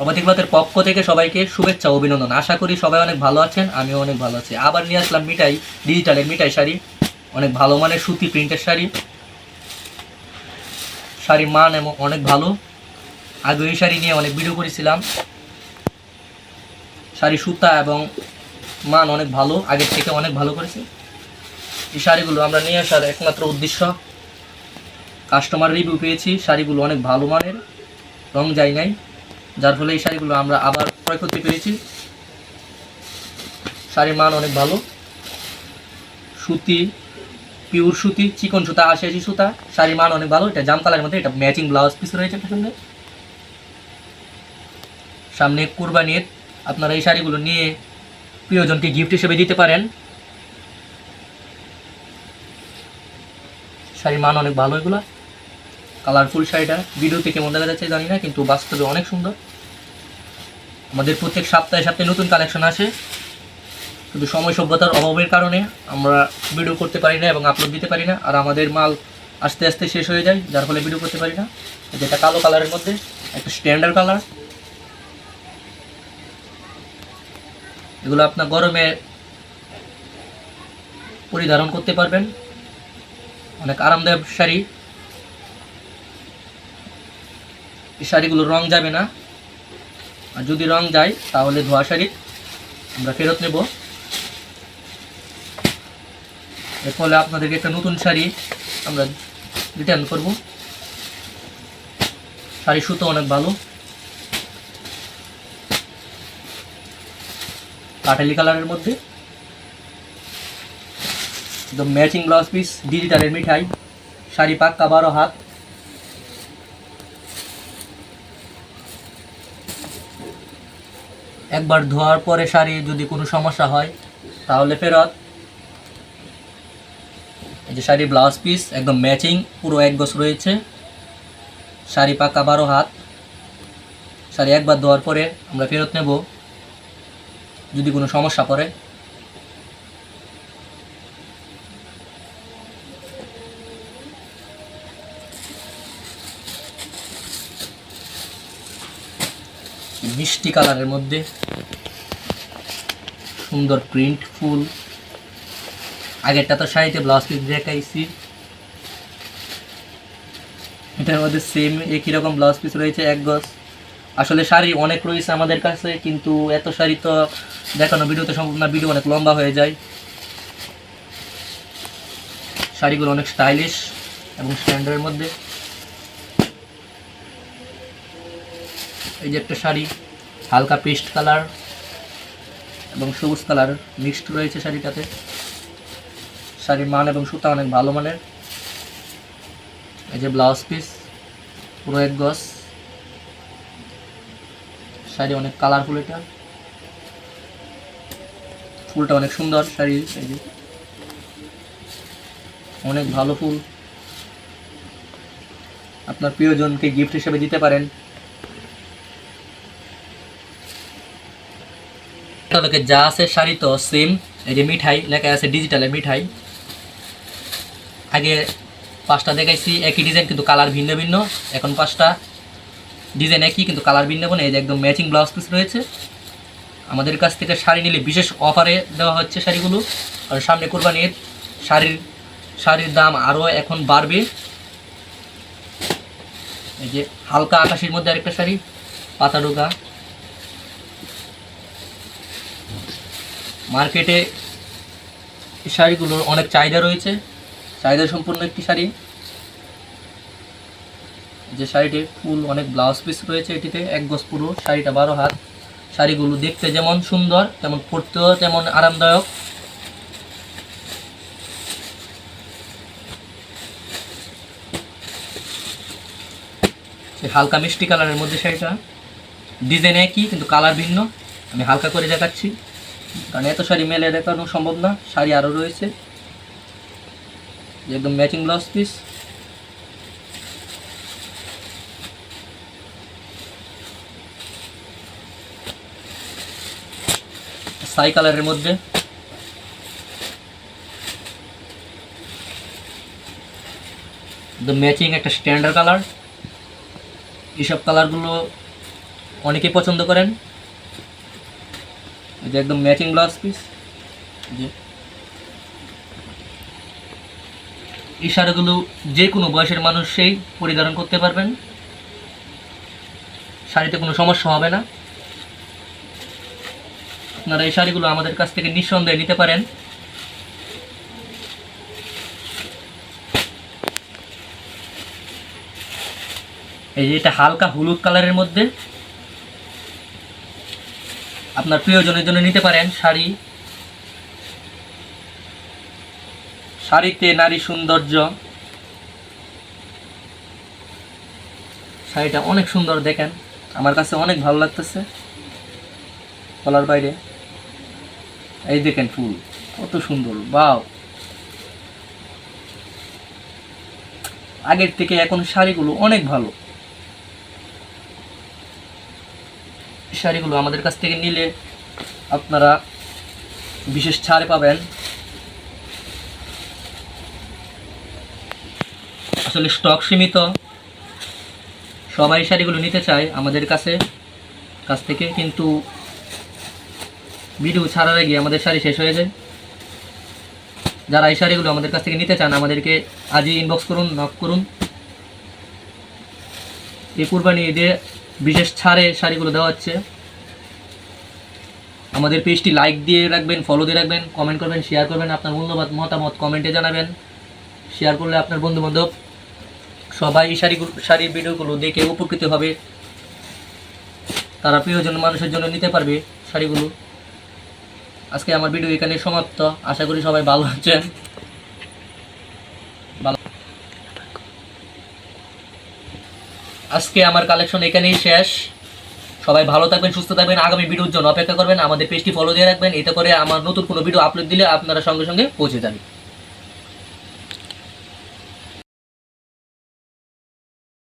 অবাধিক ক্লথের পক্ষ থেকে সবাইকে শুভেচ্ছা অভিনন্দন। আশা করি সবাই অনেক ভালো আছেন, আমিও অনেক ভালো আছি। আবার নিয়ে আসলাম মিঠাই, ডিজিটালের মিঠাই শাড়ি, অনেক ভালো মানের সুতি প্রিন্টের শাড়ি। শাড়ির মান এবং অনেক ভালো। আগে এই শাড়ি নিয়ে অনেক ভিডিও করেছিলাম। শাড়ি সুতা এবং মান অনেক ভালো, আগের থেকে অনেক ভালো করেছে। এই শাড়িগুলো আমরা নিয়ে আসার একমাত্র উদ্দেশ্য, কাস্টমার রিভিউ পেয়েছি শাড়িগুলো অনেক ভালো মানের, রং যায় নাই, যার ফলে এই শাড়িগুলো আমরা আবার ক্রয় করতে পেরেছি। শাড়ির মান অনেক ভালো, সুতি, পিওর সুতি, চিকন সুতা, ৮০ সুতা। শাড়ির মান অনেক ভালো। এটা জাম কালারের মধ্যে, এটা ম্যাচিং ব্লাউজ পিস রয়েছে একটা সুন্দর। সামনে কুরবানির, আপনারা এই শাড়িগুলো নিয়ে প্রিয়জনকে গিফট হিসেবে দিতে পারেন। শাড়ির মান অনেক ভালো। এগুলো কালারফুল শাড়িটা ভিডিওতে কেমন দেখা যাচ্ছে জানি না, কিন্তু বাস্তবে অনেক সুন্দর। আমাদের প্রত্যেক সপ্তাহে সপ্তাহে নতুন কালেকশন আসে, শুধু সময় সভ্যতার অভাবের কারণে আমরা ভিডিও করতে পারি না এবং আপলোড দিতে পারি না। আর আমাদের মাল আস্তে আস্তে শেষ হয়ে যায়, যার ফলে ভিডিও করতে পারি না। যেটা কালো কালারের মধ্যে একটা স্ট্যান্ডার্ড কালার। এগুলো আপনার গরমে পরিধারণ করতে পারবেন, অনেক আরামদায়ক শাড়ি। এই শাড়িগুলোর রং যাবে না, আর যদি রং যায় তাহলে ধোয়া শাড়ি আমরা ফেরত নেব। এর ফলে আপনাদেরকে একটা নতুন শাড়ি আমরা রিটার্ন করব। শাড়ি সুতো অনেক ভালো, কাঠালি কালারের মধ্যে, একদম ম্যাচিং ব্লাউজ পিস, ডিজিটালের মিঠাই। শাড়ি পাক্কা 12 হাত। একবার ধোয়ার পরে শাড়ি যদি কোনো সমস্যা হয় তাহলে ফেরত। এই যে শাড়ি ব্লাউজ পিস একদম ম্যাচিং, পুরো এক গজ রয়েছে। শাড়ি পাক্কা 12 হাত। শাড়ি একবার ধোয়ার পরে আমরা ফেরত নেব যদি কোনো সমস্যা পড়ে। মিষ্টি কালারের মধ্যে সুন্দর প্রিন্ট ফুল। আগেরটা তো শাড়িতে ব্লাউজ পিস দেখাইছি, এটার মধ্যে সেম একই রকম ব্লাউজ পিস রয়েছে এক গজ। আসলে শাড়ি অনেক রয়েছে আমাদের কাছে, কিন্তু এত শাড়ি তো দেখানো ভিডিওতে সম্ভব না, ভিডিও অনেক লম্বা হয়ে যায়। শাড়িগুলো অনেক স্টাইলিশ এবং স্ট্যান্ডার্ডের মধ্যে। এই যে একটা শাড়ি, হালকা পেস্ট কালার এবং সবুজ কালার মিক্সড রয়েছে শাড়িটাতে। শাড়ির মান এবং সুতা অনেক ভালো মানের। এই যে ব্লাউজ পিস পুরো এক গজ। শাড়ি অনেক কালারফুল, এটা ফুলটা অনেক সুন্দর শাড়ির। এই যে অনেক ভালো ফুল, আপনার প্রিয়জনকে গিফট হিসেবে দিতে পারেন। যা আছে শাড়ি তো সেম। এই যে মিঠাই লেখা আছে ডিজিটালের মিঠাই। আগে 5টা দেখাইছি একই ডিজাইন কিন্তু কালার ভিন্ন ভিন্ন, এখন 5টা ডিজাইন একই কিন্তু কালার ভিন্ন ভিন্ন। এই যে একদম ম্যাচিং ব্লাউজ পিস রয়েছে। আমাদের কাছ থেকে শাড়ি নিলে বিশেষ অফারে দেওয়া হচ্ছে শাড়িগুলো, আর সামনে কোরবানির শাড়ির দাম আরও এখন বাড়বে। এই যে হালকা আকাশের মধ্যে আরেকটা শাড়ি, পাতা ডোকা। মার্কেটে এই শাড়িগুলোর অনেক চাহিদা রয়েছে, চাহিদা সম্পূর্ণ একটি শাড়ি। যে শাড়িটির ফুল অনেক ব্লাউজ পিস রয়েছে, এটিতে এক গজ পুরো। শাড়িটা 12 হাত। শাড়িগুলো দেখতে যেমন সুন্দর তেমন পরতেও তেমন আরামদায়ক। হালকা মিষ্টি কালারের মধ্যে শাড়িটা, ডিজাইন একই কিন্তু কালার ভিন্ন। আমি হালকা করে দেখাচ্ছি কারণ এত শাড়ি মেলে দেখানো সম্ভব না। শাড়ি আরও রয়েছে, একদম ম্যাচিং ব্লাউজ পিস। ছাই কালারের মধ্যে একদম ম্যাচিং একটা স্ট্যান্ডার্ড কালার। এইসব কালারগুলো অনেকেই পছন্দ করেন। এই যে একদম ম্যাচিং ব্লাউজ পিস। যে এই শাড়িগুলো যে কোনো বয়সের মানুষই পরিধান করতে পারবেন, শাড়িতে কোনো সমস্যা হবে না। আপনারা এই শাড়িগুলো আমাদের কাছ থেকে নিঃসন্দেহে নিতে পারেন। এই যে এটা হালকা হলুদ কালারের মধ্যে, আপনার প্রিয়জনের জন্য নিতে পারেন শাড়ি। শাড়িতে নারী সৌন্দর্য। শাড়িটা অনেক সুন্দর, দেখেন আমার কাছে অনেক ভালো লাগতেছে বলার বাইরে। এই দেখেন ফুল কত সুন্দর, বাও। আগের থেকে এখন শাড়িগুলো অনেক ভালো। শাড়িগুলো আমাদের কাছ থেকে নিলে আপনারা বিশেষ ছাড় পাবেন। আসলে স্টক সীমিত, সবাই শাড়িগুলো নিতে চায় আমাদের কাছ থেকে, কিন্তু ভিডিও ছাড়ার আগে আমাদের শাড়ি শেষ হয়ে যায়। যারা এই শাড়িগুলো আমাদের কাছ থেকে নিতে চান আমাদেরকে আজই ইনবক্স করুন, নক করুন। এই কুরবানি ঈদে বিশেষ ছাড়ে শাড়িগুলো দেওয়া হচ্ছে। আমাদের পেজটি লাইক দিয়ে রাখবেন, ফলো দিয়ে রাখবেন, কমেন্ট করবেন, শেয়ার করবেন। আপনার মূল্যবান মতামত কমেন্টে জানাবেন। শেয়ার করলে আপনার বন্ধুবান্ধব সবাই এই শাড়ির ভিডিওগুলো দেখে উপকৃত হবে। তারা প্রিয়জন মানুষের জন্য নিতে পারবে শাড়িগুলো। আজকে আমার ভিডিও এখানে সমাপ্ত। আশা করি সবাই ভালো আছেন। আজকে আমার কালেকশন এখানেই শেষ। সবাই ভালো থাকবেন, সুস্থ থাকবেন। আগামী ভিডিওর জন্য অপেক্ষা করবেন। আমাদের পেজটি ফলো দিয়ে রাখবেন, এতে করে আমার নতুন কোনো ভিডিও আপলোড দিলে আপনারা সঙ্গে সঙ্গে পৌঁছে যাবে।